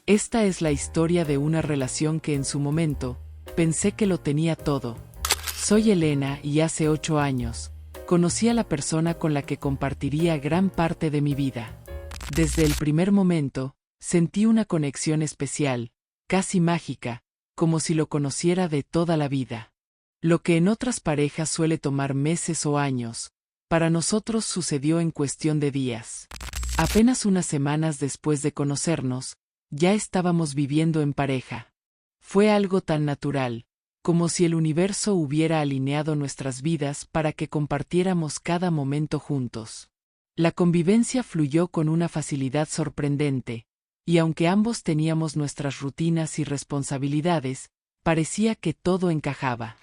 Esta es la historia de una relación que en su momento, pensé que lo tenía todo. Soy Elena y hace 8 años, conocí a la persona con la que compartiría gran parte de mi vida. Desde el primer momento, sentí una conexión especial, casi mágica, como si lo conociera de toda la vida. Lo que en otras parejas suele tomar meses o años, para nosotros sucedió en cuestión de días. Apenas unas semanas después de conocernos, ya estábamos viviendo en pareja. Fue algo tan natural, como si el universo hubiera alineado nuestras vidas para que compartiéramos cada momento juntos. La convivencia fluyó con una facilidad sorprendente, y aunque ambos teníamos nuestras rutinas y responsabilidades, parecía que todo encajaba.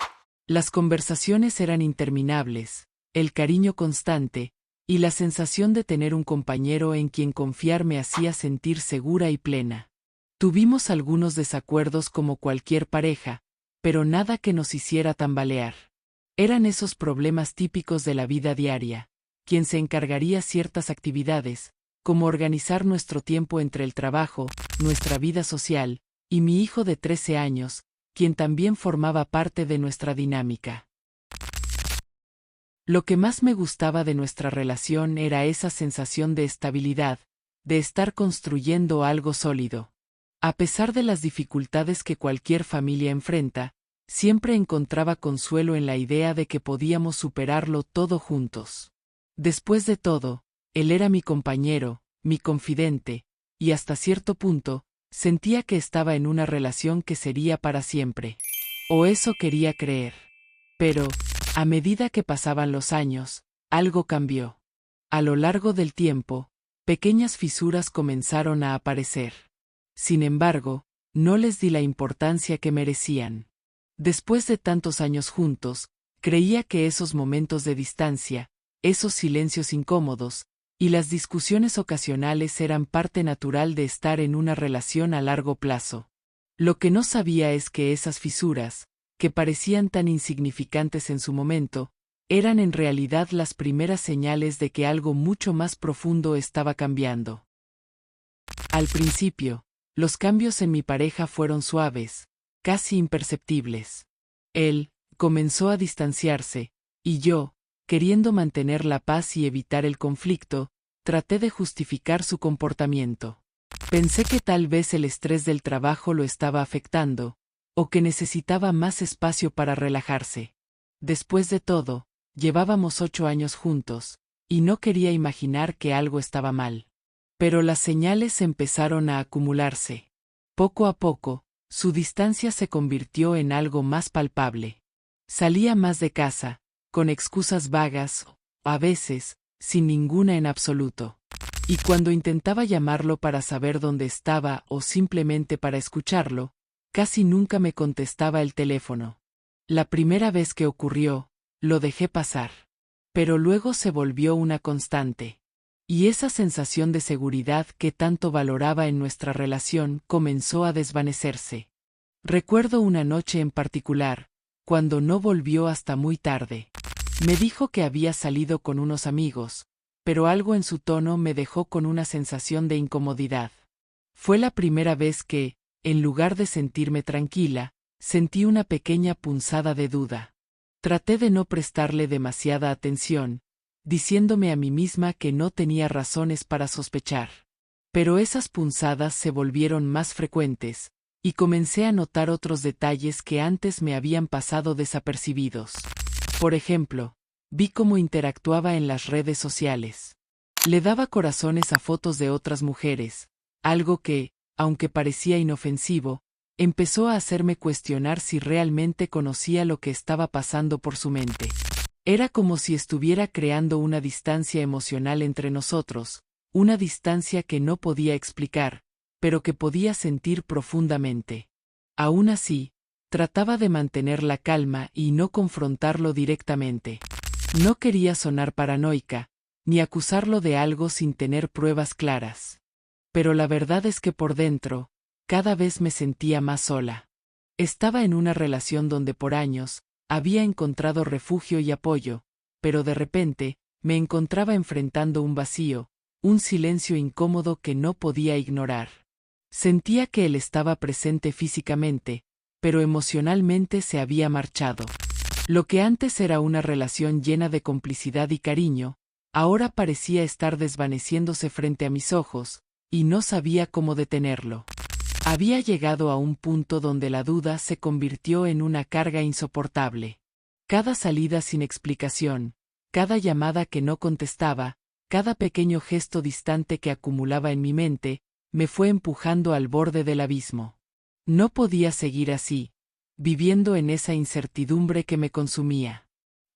Las conversaciones eran interminables, el cariño constante, y la sensación de tener un compañero en quien confiar me hacía sentir segura y plena. Tuvimos algunos desacuerdos como cualquier pareja, pero nada que nos hiciera tambalear. Eran esos problemas típicos de la vida diaria, quien se encargaría ciertas actividades, como organizar nuestro tiempo entre el trabajo, nuestra vida social, y mi hijo de 13 años, quien también formaba parte de nuestra dinámica. Lo que más me gustaba de nuestra relación era esa sensación de estabilidad, de estar construyendo algo sólido. A pesar de las dificultades que cualquier familia enfrenta, siempre encontraba consuelo en la idea de que podíamos superarlo todo juntos. Después de todo, él era mi compañero, mi confidente, y hasta cierto punto, sentía que estaba en una relación que sería para siempre. O eso quería creer. Pero, a medida que pasaban los años, algo cambió. A lo largo del tiempo, pequeñas fisuras comenzaron a aparecer. Sin embargo, no les di la importancia que merecían. Después de tantos años juntos, creía que esos momentos de distancia, esos silencios incómodos, y las discusiones ocasionales eran parte natural de estar en una relación a largo plazo. Lo que no sabía es que esas fisuras, que parecían tan insignificantes en su momento, eran en realidad las primeras señales de que algo mucho más profundo estaba cambiando. Al principio, los cambios en mi pareja fueron suaves, casi imperceptibles. Él comenzó a distanciarse, y yo, queriendo mantener la paz y evitar el conflicto, traté de justificar su comportamiento. Pensé que tal vez el estrés del trabajo lo estaba afectando, o que necesitaba más espacio para relajarse. Después de todo, llevábamos 8 años juntos, y no quería imaginar que algo estaba mal. Pero las señales empezaron a acumularse. Poco a poco, su distancia se convirtió en algo más palpable. Salía más de casa, con excusas vagas, a veces, sin ninguna en absoluto. Y cuando intentaba llamarlo para saber dónde estaba o simplemente para escucharlo, casi nunca me contestaba el teléfono. La primera vez que ocurrió, lo dejé pasar. Pero luego se volvió una constante. Y esa sensación de seguridad que tanto valoraba en nuestra relación comenzó a desvanecerse. Recuerdo una noche en particular, cuando no volvió hasta muy tarde. Me dijo que había salido con unos amigos, pero algo en su tono me dejó con una sensación de incomodidad. Fue la primera vez que, en lugar de sentirme tranquila, sentí una pequeña punzada de duda. Traté de no prestarle demasiada atención, diciéndome a mí misma que no tenía razones para sospechar. Pero esas punzadas se volvieron más frecuentes, y comencé a notar otros detalles que antes me habían pasado desapercibidos. Por ejemplo, vi cómo interactuaba en las redes sociales. Le daba corazones a fotos de otras mujeres, algo que, aunque parecía inofensivo, empezó a hacerme cuestionar si realmente conocía lo que estaba pasando por su mente. Era como si estuviera creando una distancia emocional entre nosotros, una distancia que no podía explicar, pero que podía sentir profundamente. Aún así, trataba de mantener la calma y no confrontarlo directamente. No quería sonar paranoica, ni acusarlo de algo sin tener pruebas claras. Pero la verdad es que por dentro, cada vez me sentía más sola. Estaba en una relación donde por años, había encontrado refugio y apoyo, pero de repente, me encontraba enfrentando un vacío, un silencio incómodo que no podía ignorar. Sentía que él estaba presente físicamente, pero emocionalmente se había marchado. Lo que antes era una relación llena de complicidad y cariño, ahora parecía estar desvaneciéndose frente a mis ojos, y no sabía cómo detenerlo. Había llegado a un punto donde la duda se convirtió en una carga insoportable. Cada salida sin explicación, cada llamada que no contestaba, cada pequeño gesto distante que acumulaba en mi mente, me fue empujando al borde del abismo. No podía seguir así, viviendo en esa incertidumbre que me consumía.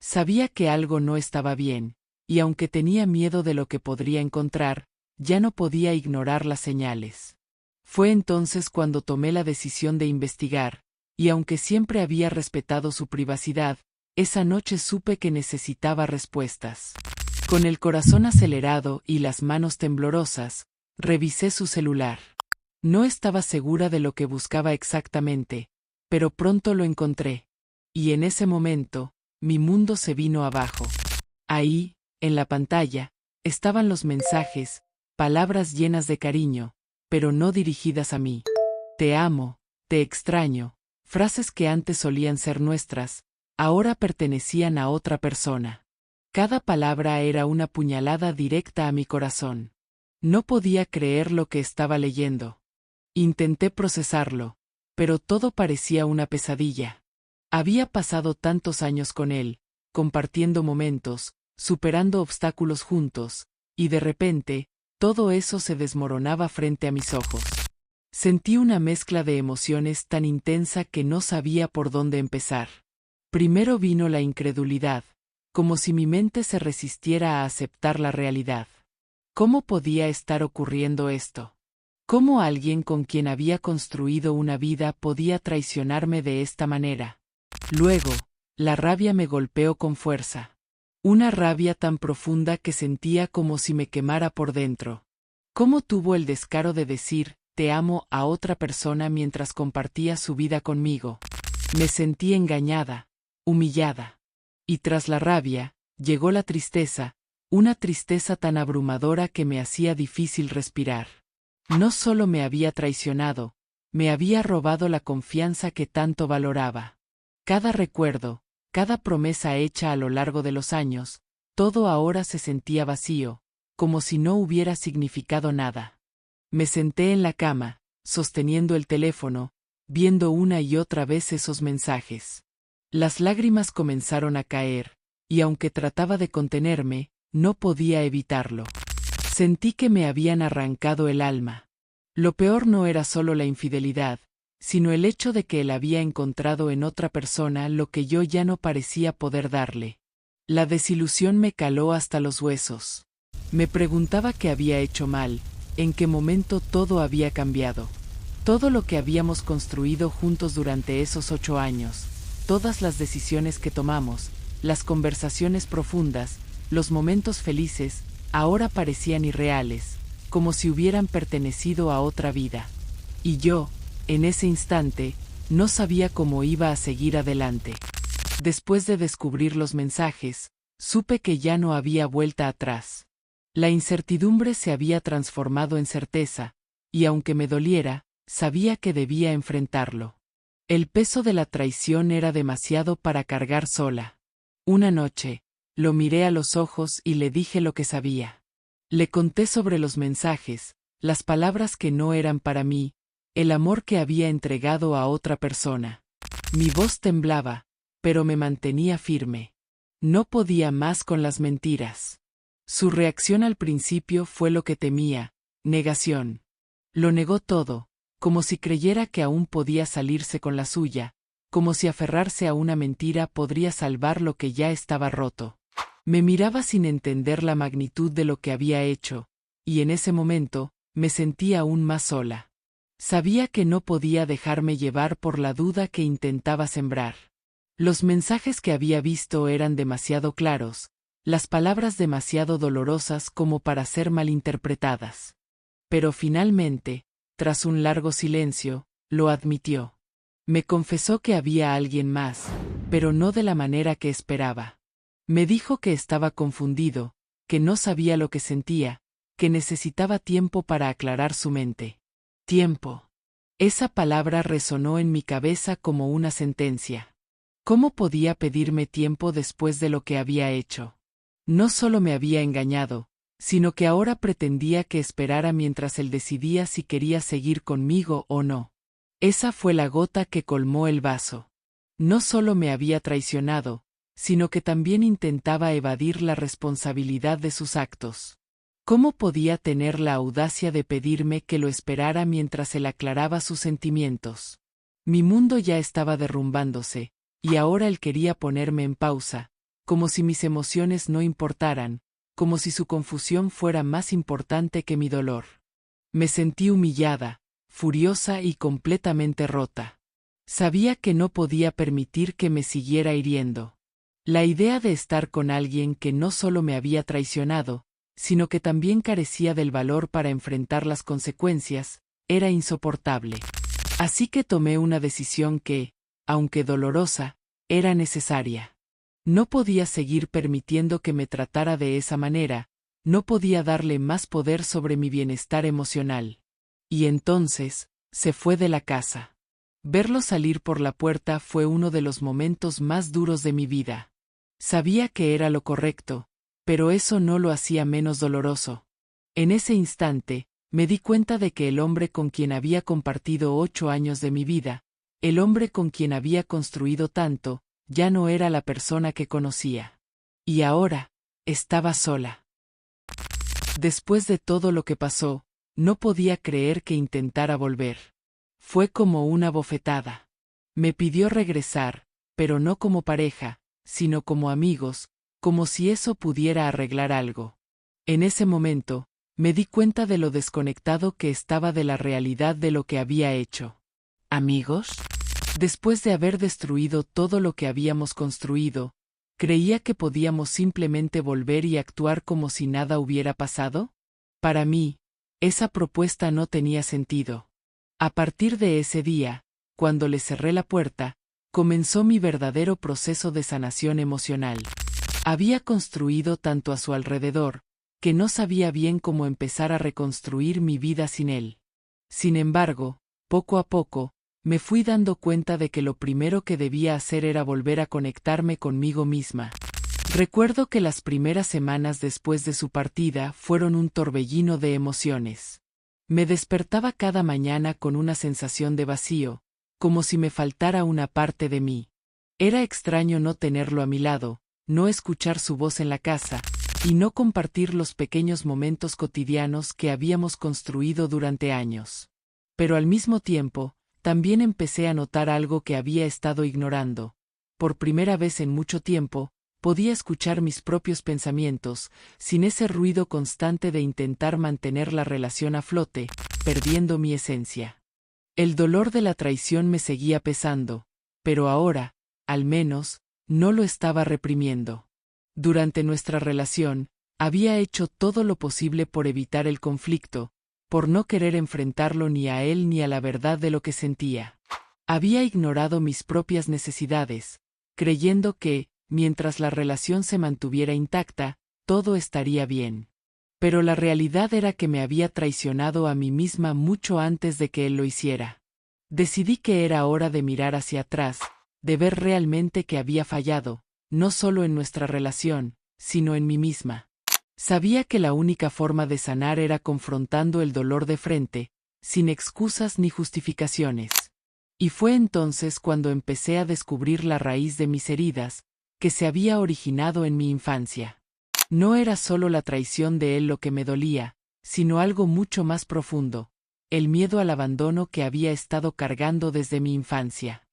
Sabía que algo no estaba bien, y aunque tenía miedo de lo que podría encontrar, ya no podía ignorar las señales. Fue entonces cuando tomé la decisión de investigar, y aunque siempre había respetado su privacidad, esa noche supe que necesitaba respuestas. Con el corazón acelerado y las manos temblorosas, revisé su celular. No estaba segura de lo que buscaba exactamente, pero pronto lo encontré. Y en ese momento, mi mundo se vino abajo. Ahí, en la pantalla, estaban los mensajes, palabras llenas de cariño, pero no dirigidas a mí. Te amo, te extraño, frases que antes solían ser nuestras, ahora pertenecían a otra persona. Cada palabra era una puñalada directa a mi corazón. No podía creer lo que estaba leyendo. Intenté procesarlo, pero todo parecía una pesadilla. Había pasado tantos años con él, compartiendo momentos, superando obstáculos juntos, y de repente, todo eso se desmoronaba frente a mis ojos. Sentí una mezcla de emociones tan intensa que no sabía por dónde empezar. Primero vino la incredulidad, como si mi mente se resistiera a aceptar la realidad. ¿Cómo podía estar ocurriendo esto? ¿Cómo alguien con quien había construido una vida podía traicionarme de esta manera? Luego, la rabia me golpeó con fuerza. Una rabia tan profunda que sentía como si me quemara por dentro. ¿Cómo tuvo el descaro de decir, te amo a otra persona mientras compartía su vida conmigo? Me sentí engañada, humillada. Y tras la rabia, llegó la tristeza, una tristeza tan abrumadora que me hacía difícil respirar. No solo me había traicionado, me había robado la confianza que tanto valoraba. Cada recuerdo, cada promesa hecha a lo largo de los años, todo ahora se sentía vacío, como si no hubiera significado nada. Me senté en la cama, sosteniendo el teléfono, viendo una y otra vez esos mensajes. Las lágrimas comenzaron a caer, y aunque trataba de contenerme, no podía evitarlo. Sentí que me habían arrancado el alma. Lo peor no era solo la infidelidad, sino el hecho de que él había encontrado en otra persona lo que yo ya no parecía poder darle. La desilusión me caló hasta los huesos. Me preguntaba qué había hecho mal, en qué momento todo había cambiado. Todo lo que habíamos construido juntos durante esos 8 años, todas las decisiones que tomamos, las conversaciones profundas, los momentos felices, ahora parecían irreales, como si hubieran pertenecido a otra vida. Y yo, en ese instante, no sabía cómo iba a seguir adelante. Después de descubrir los mensajes, supe que ya no había vuelta atrás. La incertidumbre se había transformado en certeza, y aunque me doliera, sabía que debía enfrentarlo. El peso de la traición era demasiado para cargar sola. Una noche, lo miré a los ojos y le dije lo que sabía. Le conté sobre los mensajes, las palabras que no eran para mí, el amor que había entregado a otra persona. Mi voz temblaba, pero me mantenía firme. No podía más con las mentiras. Su reacción al principio fue lo que temía, negación. Lo negó todo, como si creyera que aún podía salirse con la suya, como si aferrarse a una mentira podría salvar lo que ya estaba roto. Me miraba sin entender la magnitud de lo que había hecho, y en ese momento, me sentía aún más sola. Sabía que no podía dejarme llevar por la duda que intentaba sembrar. Los mensajes que había visto eran demasiado claros, las palabras demasiado dolorosas como para ser malinterpretadas. Pero finalmente, tras un largo silencio, lo admitió. Me confesó que había alguien más, pero no de la manera que esperaba. Me dijo que estaba confundido, que no sabía lo que sentía, que necesitaba tiempo para aclarar su mente. Tiempo. Esa palabra resonó en mi cabeza como una sentencia. ¿Cómo podía pedirme tiempo después de lo que había hecho? No solo me había engañado, sino que ahora pretendía que esperara mientras él decidía si quería seguir conmigo o no. Esa fue la gota que colmó el vaso. No solo me había traicionado, sino que también intentaba evadir la responsabilidad de sus actos. ¿Cómo podía tener la audacia de pedirme que lo esperara mientras él aclaraba sus sentimientos? Mi mundo ya estaba derrumbándose, y ahora él quería ponerme en pausa, como si mis emociones no importaran, como si su confusión fuera más importante que mi dolor. Me sentí humillada, furiosa y completamente rota. Sabía que no podía permitir que me siguiera hiriendo. La idea de estar con alguien que no solo me había traicionado, sino que también carecía del valor para enfrentar las consecuencias, era insoportable. Así que tomé una decisión que, aunque dolorosa, era necesaria. No podía seguir permitiendo que me tratara de esa manera, no podía darle más poder sobre mi bienestar emocional. Y entonces, se fue de la casa. Verlo salir por la puerta fue uno de los momentos más duros de mi vida. Sabía que era lo correcto, pero eso no lo hacía menos doloroso. En ese instante, me di cuenta de que el hombre con quien había compartido 8 años de mi vida, el hombre con quien había construido tanto, ya no era la persona que conocía. Y ahora, estaba sola. Después de todo lo que pasó, no podía creer que intentara volver. Fue como una bofetada. Me pidió regresar, pero no como pareja, sino como amigos, como si eso pudiera arreglar algo. En ese momento, me di cuenta de lo desconectado que estaba de la realidad de lo que había hecho. ¿Amigos? Después de haber destruido todo lo que habíamos construido, ¿creía que podíamos simplemente volver y actuar como si nada hubiera pasado? Para mí, esa propuesta no tenía sentido. A partir de ese día, cuando le cerré la puerta, comenzó mi verdadero proceso de sanación emocional. Había construido tanto a su alrededor, que no sabía bien cómo empezar a reconstruir mi vida sin él. Sin embargo, poco a poco, me fui dando cuenta de que lo primero que debía hacer era volver a conectarme conmigo misma. Recuerdo que las primeras semanas después de su partida fueron un torbellino de emociones. Me despertaba cada mañana con una sensación de vacío, como si me faltara una parte de mí. Era extraño no tenerlo a mi lado, no escuchar su voz en la casa, y no compartir los pequeños momentos cotidianos que habíamos construido durante años. Pero al mismo tiempo, también empecé a notar algo que había estado ignorando. Por primera vez en mucho tiempo, podía escuchar mis propios pensamientos, sin ese ruido constante de intentar mantener la relación a flote, perdiendo mi esencia. El dolor de la traición me seguía pesando, pero ahora, al menos, no lo estaba reprimiendo. Durante nuestra relación, había hecho todo lo posible por evitar el conflicto, por no querer enfrentarlo ni a él ni a la verdad de lo que sentía. Había ignorado mis propias necesidades, creyendo que, mientras la relación se mantuviera intacta, todo estaría bien. Pero la realidad era que me había traicionado a mí misma mucho antes de que él lo hiciera. Decidí que era hora de mirar hacia atrás, de ver realmente que había fallado, no solo en nuestra relación, sino en mí misma. Sabía que la única forma de sanar era confrontando el dolor de frente, sin excusas ni justificaciones. Y fue entonces cuando empecé a descubrir la raíz de mis heridas, que se había originado en mi infancia. No era solo la traición de él lo que me dolía, sino algo mucho más profundo, el miedo al abandono que había estado cargando desde mi infancia.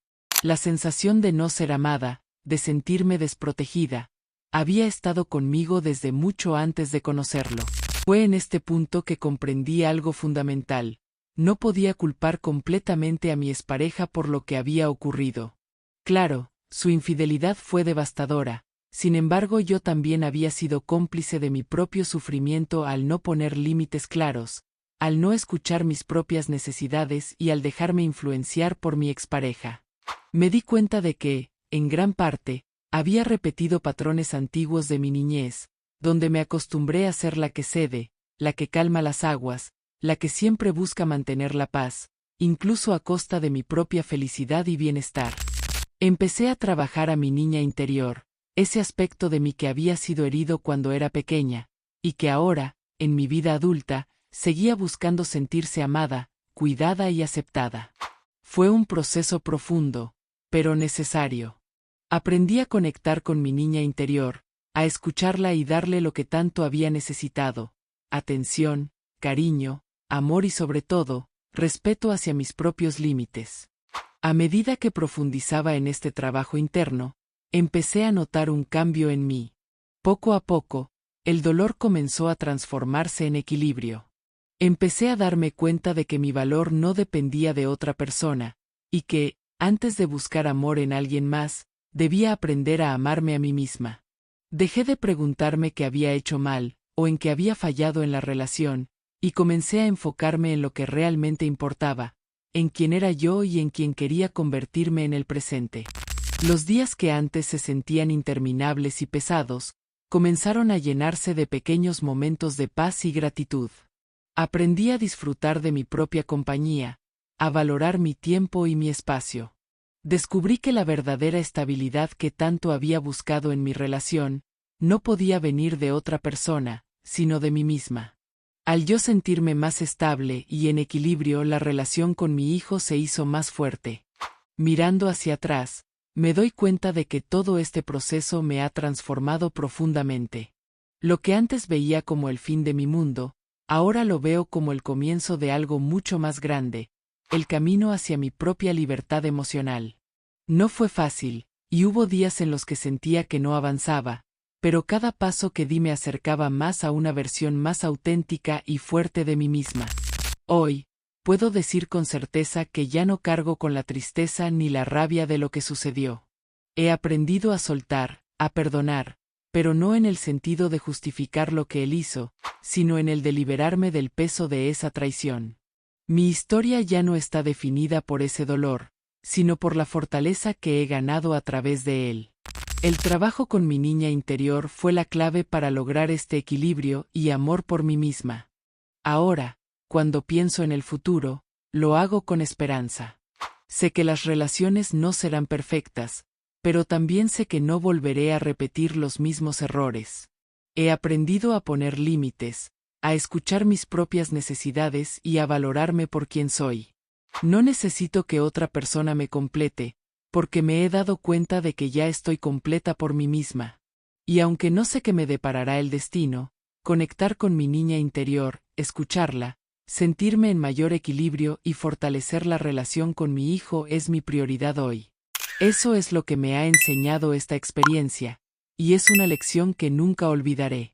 La sensación de no ser amada, de sentirme desprotegida, había estado conmigo desde mucho antes de conocerlo. Fue en este punto que comprendí algo fundamental. No podía culpar completamente a mi expareja por lo que había ocurrido. Claro, su infidelidad fue devastadora, sin embargo yo también había sido cómplice de mi propio sufrimiento al no poner límites claros, al no escuchar mis propias necesidades y al dejarme influenciar por mi expareja. Me di cuenta de que, en gran parte, había repetido patrones antiguos de mi niñez, donde me acostumbré a ser la que cede, la que calma las aguas, la que siempre busca mantener la paz, incluso a costa de mi propia felicidad y bienestar. Empecé a trabajar a mi niña interior, ese aspecto de mí que había sido herido cuando era pequeña, y que ahora, en mi vida adulta, seguía buscando sentirse amada, cuidada y aceptada. Fue un proceso profundo, pero necesario. Aprendí a conectar con mi niña interior, a escucharla y darle lo que tanto había necesitado: atención, cariño, amor y sobre todo, respeto hacia mis propios límites. A medida que profundizaba en este trabajo interno, empecé a notar un cambio en mí. Poco a poco, el dolor comenzó a transformarse en equilibrio. Empecé a darme cuenta de que mi valor no dependía de otra persona, y que, antes de buscar amor en alguien más, debía aprender a amarme a mí misma. Dejé de preguntarme qué había hecho mal, o en qué había fallado en la relación, y comencé a enfocarme en lo que realmente importaba, en quién era yo y en quién quería convertirme en el presente. Los días que antes se sentían interminables y pesados, comenzaron a llenarse de pequeños momentos de paz y gratitud. Aprendí a disfrutar de mi propia compañía, a valorar mi tiempo y mi espacio. Descubrí que la verdadera estabilidad que tanto había buscado en mi relación, no podía venir de otra persona, sino de mí misma. Al yo sentirme más estable y en equilibrio, la relación con mi hijo se hizo más fuerte. Mirando hacia atrás, me doy cuenta de que todo este proceso me ha transformado profundamente. Lo que antes veía como el fin de mi mundo, ahora lo veo como el comienzo de algo mucho más grande, el camino hacia mi propia libertad emocional. No fue fácil, y hubo días en los que sentía que no avanzaba, pero cada paso que di me acercaba más a una versión más auténtica y fuerte de mí misma. Hoy, puedo decir con certeza que ya no cargo con la tristeza ni la rabia de lo que sucedió. He aprendido a soltar, a perdonar, pero no en el sentido de justificar lo que él hizo, sino en el de liberarme del peso de esa traición. Mi historia ya no está definida por ese dolor, sino por la fortaleza que he ganado a través de él. El trabajo con mi niña interior fue la clave para lograr este equilibrio y amor por mí misma. Ahora, cuando pienso en el futuro, lo hago con esperanza. Sé que las relaciones no serán perfectas, pero también sé que no volveré a repetir los mismos errores. He aprendido a poner límites, a escuchar mis propias necesidades y a valorarme por quien soy. No necesito que otra persona me complete, porque me he dado cuenta de que ya estoy completa por mí misma. Y aunque no sé qué me deparará el destino, conectar con mi niña interior, escucharla, sentirme en mayor equilibrio y fortalecer la relación con mi hijo es mi prioridad hoy. Eso es lo que me ha enseñado esta experiencia, y es una lección que nunca olvidaré.